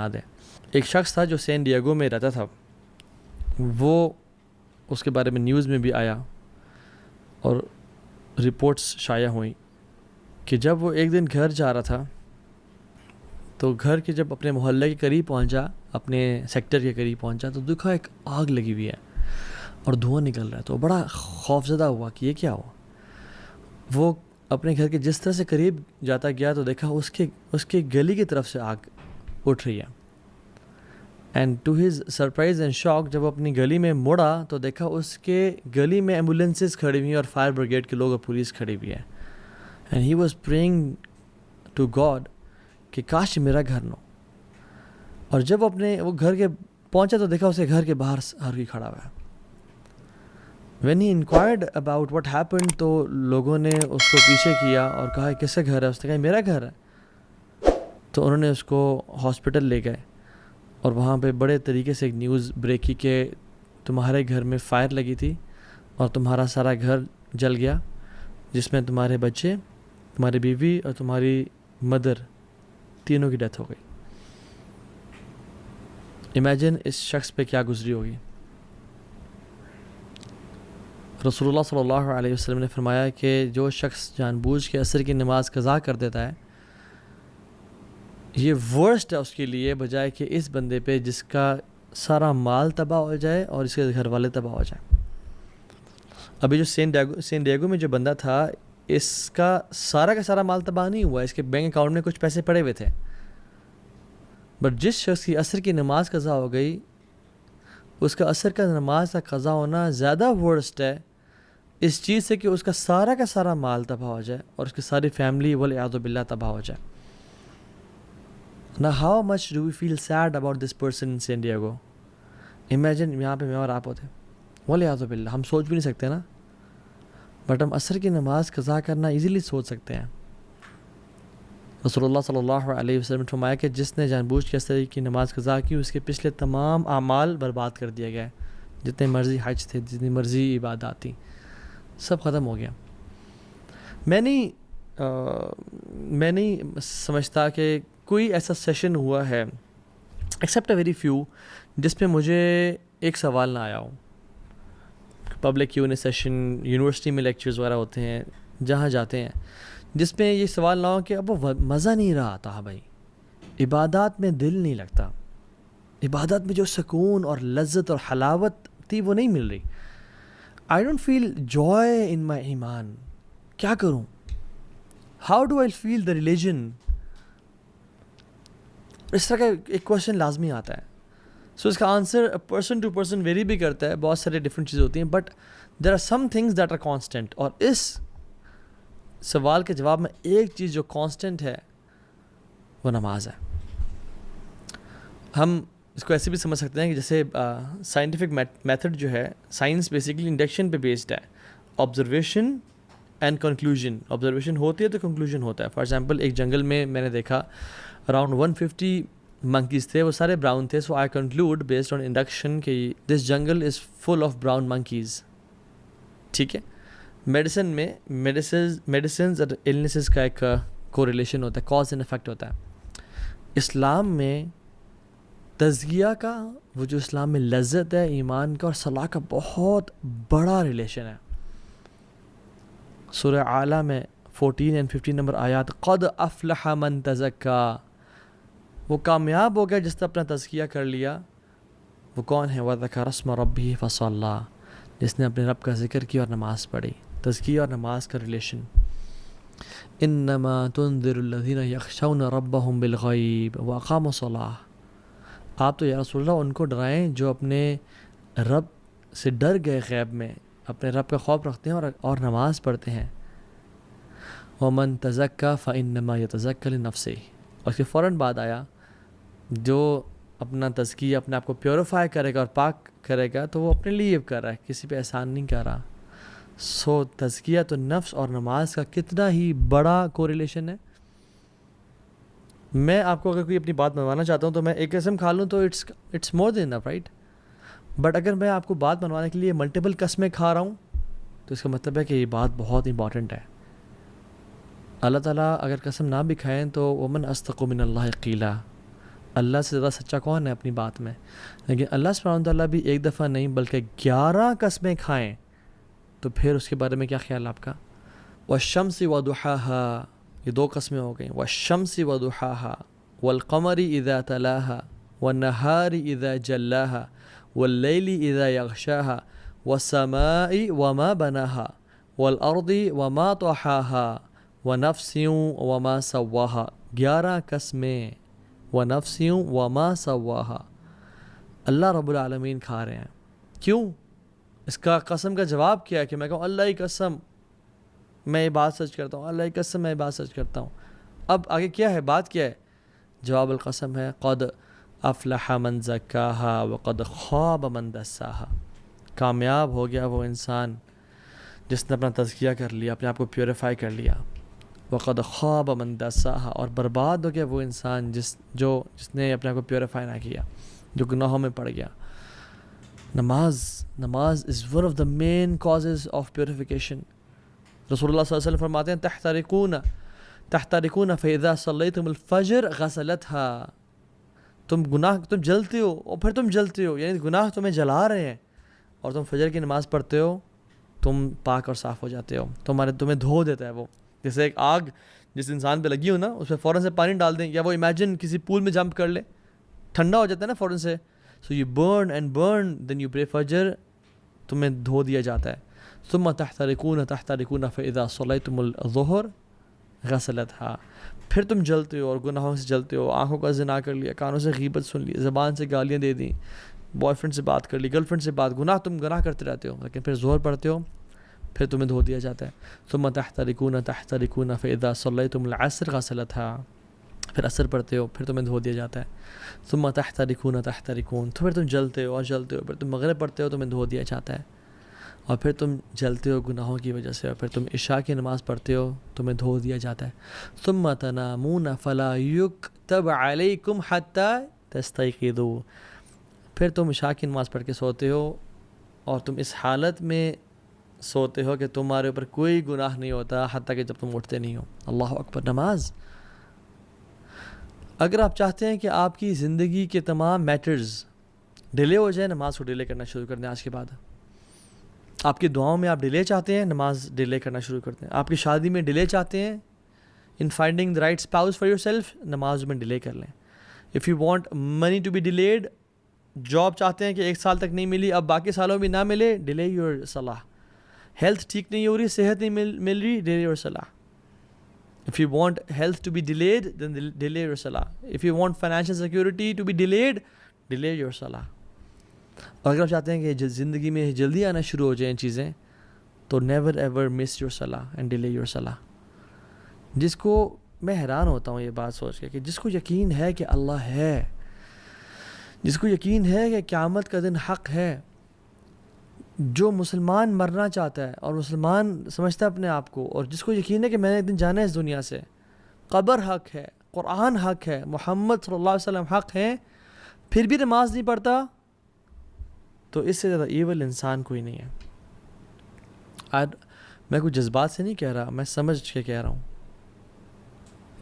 یاد ہے ایک شخص تھا جو سین ڈیگو میں رہتا تھا، وہ اس کے بارے میں نیوز میں بھی آیا اور رپورٹس شائع ہوئیں کہ جب وہ ایک دن گھر جا رہا تھا تو گھر کے جب اپنے محلے کے قریب پہنچا، اپنے سیکٹر کے قریب پہنچا تو دیکھا ایک آگ لگی ہوئی ہے اور دھواں نکل رہا ہے، تو بڑا خوفزدہ ہوا کہ یہ کیا ہوا۔ وہ اپنے گھر کے جس طرح سے قریب جاتا گیا تو دیکھا اس کے گلی کی طرف سے آگ اٹھ رہی ہے، and to his surprise and shock جب وہ اپنی گلی میں مڑا تو دیکھا اس کے گلی میں ایمبولینسز کھڑی ہوئی ہیں اور فائر بریگیڈ کے لوگ اور پولیس کھڑی ہوئی ہے، and he was praying to God کہ کاش میرا گھر نہ ہو۔ اور جب وہ گھر کے پہنچا تو دیکھا اسے گھر کے باہر ہر کوئی کھڑا ہوا ہے۔ When he enquired about what happened تو لوگوں نے اس کو پیچھے کیا اور کہا کس کا گھر ہے، اس نے کہا میرا گھر ہے۔ تو انہوں نے اس کو ہاسپٹل لے گئے اور وہاں پہ بڑے طریقے سے ایک نیوز بریک کی کہ تمہارے گھر میں فائر لگی تھی اور تمہارا سارا گھر جل گیا، جس میں تمہارے بچے، تمہاری بیوی اور تمہاری مدر تینوں کی ڈیتھ ہو گئی۔ امیجن اس شخص پہ کیا گزری ہوگی۔ رسول اللہ صلی اللہ علیہ وسلم نے فرمایا کہ جو شخص جان بوجھ کے عصر کی نماز قضا کر دیتا ہے، یہ ورسٹ ہے اس کے لیے بجائے کہ اس بندے پہ جس کا سارا مال تباہ ہو جائے اور اس کے گھر والے تباہ ہو جائیں۔ ابھی جو سین ڈیگو میں جو بندہ تھا، اس کا سارا مال تباہ نہیں ہوا، اس کے بینک اکاؤنٹ میں کچھ پیسے پڑے ہوئے تھے، بٹ جس شخص کی عصر کی نماز قضا ہو گئی، اس کا عصر کا نماز کا قضا ہونا زیادہ ورسٹ ہے اس چیز سے کہ اس کا سارا مال تباہ ہو جائے اور اس کی ساری فیملی والعیاذ باللہ تباہ ہو جائے۔ Now how much do we feel sad about this person in San Diego? Imagine یہاں پہ میں اور آپ ہوتے، والعیاذ باللہ، ہم سوچ بھی نہیں سکتے نا، بٹ ہم عصر کی نماز قضا کرنا ایزیلی سوچ سکتے ہیں۔ رسول اللہ صلی اللہ علیہ وسلم نے فرمایا کہ جس نے جان بوجھ کے عصر کی نماز قضا کی، اس کے پچھلے تمام اعمال برباد کر دیا گئے، جتنے مرضی حج تھے، جتنی مرضی عبادات تھیں، سب ختم ہو گیا۔ میں نہیں سمجھتا کہ کوئی ایسا سیشن ہوا ہے ایکسیپٹ اے ویری فیو جس پہ مجھے ایک سوال نہ آیا ہو۔ Public Q and A session, university میں لیکچرز وغیرہ ہوتے ہیں، جہاں جاتے ہیں، جس میں یہ سوال نہ ہو کہ اب وہ مزہ نہیں رہا تھا، بھائی عبادات میں دل نہیں لگتا، عبادات میں جو سکون اور لذت اور حلاوت تھی وہ نہیں مل رہی۔ I don't feel joy in my ایمان، کیا کروں؟ How do I feel the religion؟ اس طرح کا ایک کوشچن لازمی آتا ہے۔ سو اس کا answer person to person vary بھی کرتا ہے، بہت سارے ڈفرینٹ چیزیں ہوتی ہیں، but there are some things that are constant, اور اس سوال کے جواب میں ایک چیز جو کانسٹنٹ ہے وہ نماز ہے۔ ہم اس کو ایسے بھی سمجھ سکتے ہیں کہ جیسے سائنٹیفک میتھڈ جو ہے، سائنس بیسیکلی انڈکشن پہ بیسڈ ہے، آبزرویشن اینڈ کنکلوژن۔ آبزرویشن ہوتی ہے تو کنکلوژن ہوتا ہے۔ فار ایگزامپل ایک جنگل میں نے دیکھا اراؤنڈ 150 monkeys تھے، وہ سارے براؤن تھے، so I conclude based on induction کہ this jungle is full of brown monkeys۔ ٹھیک ہے، میڈیسن میں میڈیسنز اور النیسز کا ایک کوریلیشن ہوتا ہے، کاز اینڈ افیکٹ ہوتا ہے۔ اسلام میں تزکیہ کا، وہ جو اسلام میں لذت ہے ایمان کا اور صلاح کا، بہت بڑا ریلیشن ہے۔ سورہ اعلیٰ میں 14 اور 15 نمبر آیات، قد افلح من تزکا، وہ کامیاب ہو گیا جس نے اپنا تزکیہ کر لیا۔ وہ کون ہے؟ وذکر اسم ربہ فصلی، جس نے اپنے رب کا ذکر کیا اور نماز پڑھی۔ تزکیہ اور نماز کا ریلیشن۔ انما تنذر الذین یخشون ربهم بالغیب واقاموا الصلاۃ، آپ تو یا رسول اللہ ان کو ڈرائیں جو اپنے رب سے ڈر گئے، غیب میں اپنے رب کا خوف رکھتے ہیں اور نماز پڑھتے ہیں۔ ومن تزکا فانما یتزکی لنفسہ، اور اس کے فوراً بعد آیا جو اپنا تزکیہ، اپنے آپ کو پیوریفائی کرے گا اور پاک کرے گا تو وہ اپنے لیے کر رہا ہے، کسی پہ احسان نہیں کر رہا۔ سو تزکیہ تو نفس اور نماز کا کتنا ہی بڑا کوریلیشن ہے۔ میں آپ کو اگر کوئی اپنی بات منوانا چاہتا ہوں تو میں ایک قسم کھا لوں تو it's more than enough, right? But اگر میں آپ کو بات منوانے کے لیے ملٹیپل قسمیں کھا رہا ہوں تو اس کا مطلب ہے کہ یہ بات بہت امپورٹنٹ ہے۔ اللہ تعالیٰ اگر قسم نہ بھی کھائیں تو ومن اصدق من اللہ قیلا، اللہ سے زیادہ سچا کون ہے اپنی بات میں؟ لیکن اللہ سبحانہ تعالیٰ بھی ایک دفعہ نہیں بلکہ 11 قسمیں کھائیں، تو پھر اس کے بارے میں کیا خیال آپ کا؟ والشمس وضحاها، یہ 2 قسمیں ہو گئیں، والشمس وضحاها والقمر اذا تلاها والنهار اذا جلاها واللیل اذا یغشاها والسماء وما بناها والارض وما طحاها ونفس وما سواها، 11 قسمیں، ونفس وما سواها، اللہ رب العالمین کھا رہے ہیں۔ کیوں؟ اس کا قسم کا جواب کیا ہے کہ میں کہوں اللہ کی قسم میں یہ بات سچ کرتا ہوں، اللہ کی قسم میں یہ بات سچ کرتا ہوں۔ اب آگے کیا ہے، بات کیا ہے؟ جواب القسم ہے قد افلح من زکاها وقد خاب من دساها، کامیاب ہو گیا وہ انسان جس نے اپنا تزکیہ کر لیا، اپنے آپ کو پیوریفائی کر لیا، وقد خاب من دساها، اور برباد ہو گیا وہ انسان جس نے اپنے آپ کو پیوریفائی نہ کیا، جو گناہوں میں پڑ گیا۔ نماز is one of the main causes of purification۔ رسول اللہ صلی اللہ علیہ وسلم فرماتے ہیں تحترقون فاذا صلیتم الفجر غسلتها، تم جلتے ہو اور پھر تم جلتے ہو، یعنی گناہ تمہیں جلا رہے ہیں، اور تم فجر کی نماز پڑھتے ہو، تم پاک اور صاف ہو جاتے ہو، تمہیں دھو دیتا ہے وہ۔ جیسے ایک آگ جس انسان پہ لگی ہو نا، اس پہ فوراً سے پانی ڈال دیں، یا وہ امیجن کسی پول میں جمپ کر لے، ٹھنڈا ہو جاتا ہے نا فوراً سے، so you burn and burn then you pray Fajr, تمہیں دھو دیا جاتا ہے۔ ثم تحترقون فاذا صلیتم الظہر غسلتها، پھر تم جلتے ہو اور گناہوں سے جلتے ہو، آنکھوں کا زنا کر لیا، کانوں سے غیبت سن لی، زبان سے گالیاں دے دیں، بوائے فرینڈ سے بات کر لی، گرل فرینڈ سے بات، گناہ کرتے رہتے ہو، لیکن پھر ظہر پڑھتے ہو، پھر تمہیں دھو دیا جاتا ہے۔ ثم تحترقون فاذا صلیتم العصر غسلتها، پھر عصر پڑھتے ہو، پھر تمہیں دھو دیا جاتا ہے۔ ثم تحترقون تو پھر تم جلتے ہو اور جلتے ہو، پھر تم مغرب پڑھتے ہو، تمہیں دھو دیا جاتا ہے، اور پھر تم جلتے ہو گناہوں کی وجہ سے، اور پھر تم عشاء کی نماز پڑھتے ہو، تمہیں دھو دیا جاتا ہے۔ ثم تنامون فلا یکتب علیکم حتی تستیقظوا، پھر تم عشاء کی نماز پڑھ کے سوتے ہو، اور تم اس حالت میں سوتے ہو کہ تمہارے اوپر کوئی گناہ نہیں ہوتا حتیٰ کہ جب تم اٹھتے نہیں ہو۔ اللہ اکبر۔ نماز، اگر آپ چاہتے ہیں کہ آپ کی زندگی کے تمام میٹرز ڈیلے ہو جائیں، نماز کو ڈیلے کرنا شروع کر دیں آج کے بعد۔ آپ کی دعاؤں میں آپ ڈیلے چاہتے ہیں، نماز ڈیلے کرنا شروع کر دیں۔ آپ کی شادی میں ڈیلے چاہتے ہیں، in finding the right spouse for yourself, نماز میں ڈیلے کر لیں۔ If you want money to be delayed, job چاہتے ہیں کہ 1 سال تک نہیں ملی، اب باقی سالوں میں نہ ملے، ڈیلے یور صلاح۔ ہیلتھ ٹھیک نہیں ہو رہی، صحت نہیں مل رہی، ڈیلے یور صلاح۔ If you want health to be delayed, then delay your salah. If you want financial security to be delayed, delay your salah. اور اگر آپ چاہتے ہیں کہ زندگی میں جلدی آنا شروع ہو جائیں چیزیں، تو never ever miss your salah and delay your salah۔ جس کو میں حیران ہوتا ہوں یہ بات سوچ کے کہ جس کو یقین ہے کہ اللہ ہے، جس کو یقین ہے کہ قیامت کا دن حق ہے، جو مسلمان مرنا چاہتا ہے اور مسلمان سمجھتا ہے اپنے آپ کو، اور جس کو یقین ہے کہ میں نے ایک دن جانا ہے اس دنیا سے، قبر حق ہے، قرآن حق ہے، محمد صلی اللہ علیہ وسلم حق ہے، پھر بھی نماز نہیں پڑھتا، تو اس سے زیادہ ایول انسان کوئی نہیں ہے۔ میں کوئی جذبات سے نہیں کہہ رہا، میں سمجھ کے کہہ رہا ہوں،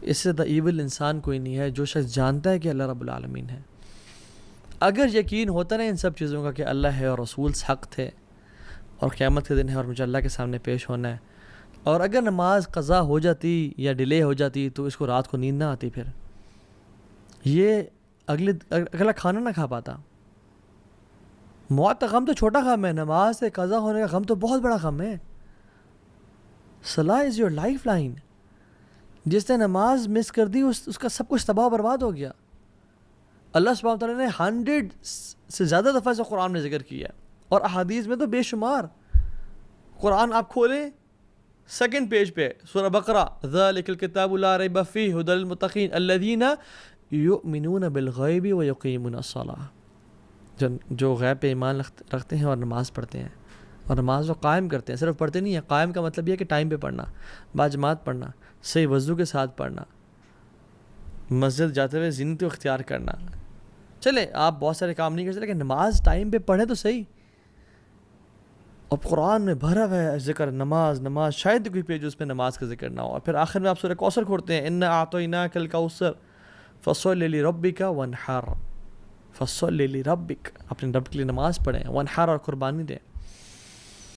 اس سے زیادہ ایول انسان کوئی نہیں ہے جو شخص جانتا ہے کہ اللہ رب العالمین ہے۔ اگر یقین ہوتا نا ان سب چیزوں کا کہ اللہ ہے اور رسول حق تھے، اور قیامت کے دن ہے اور مجھے اللہ کے سامنے پیش ہونا ہے، اور اگر نماز قضا ہو جاتی یا ڈیلے ہو جاتی تو اس کو رات کو نیند نہ آتی، پھر یہ اگلا کھانا نہ کھا پاتا۔ موت کا غم تو چھوٹا غم ہے، نماز سے قضا ہونے کا غم تو بہت بڑا غم ہے۔ صلاح از یور لائف لائن۔ جس نے نماز مس کر دی اس کا سب کچھ تباہ و برباد ہو گیا۔ اللہ سبحانہ وتعالیٰ نے 100 سے زیادہ دفعہ سے قرآن میں ذکر کیا ہے، اور احادیث میں تو بے شمار۔ قرآن آپ کھولیں 2nd پیج پہ سورہ بقرہ، ذَلِكَ الْكِتَابُ لَا رَيْبَ فِيهِ هُدًى لِلْمُتَّقِينَ الَّذِينَ يُؤْمِنُونَ بِالْغَيْبِ وَيُقِيمُونَ الصَّلَاةَ، جو غیب پہ ایمان رکھتے ہیں اور نماز پڑھتے ہیں، اور نماز کو قائم کرتے ہیں۔ صرف پڑھتے نہیں ہیں، قائم کا مطلب یہ ہے کہ ٹائم پہ پڑھنا، باجماعت پڑھنا، صحیح وضو کے ساتھ پڑھنا، مسجد جاتے ہوئے زینت اختیار کرنا۔ چلے آپ بہت سارے کام نہیں کر سکتے، لیکن نماز ٹائم پہ پڑھیں تو صحیح۔ اور قرآن میں بھرا ہوا ہے ذکر نماز، شاید کوئی پیج اس پہ نماز کا ذکر نہ ہو۔ اور پھر آخر میں آپ سورہ کوثر کھولتے ہیں، اِنَّا أَعْطَيْنَاكَ الْكَوْثَرَ، فصل لربک وانحر، فصل لربک، اپنے رب کے لیے نماز پڑھیں، وانحر اور قربانی دیں.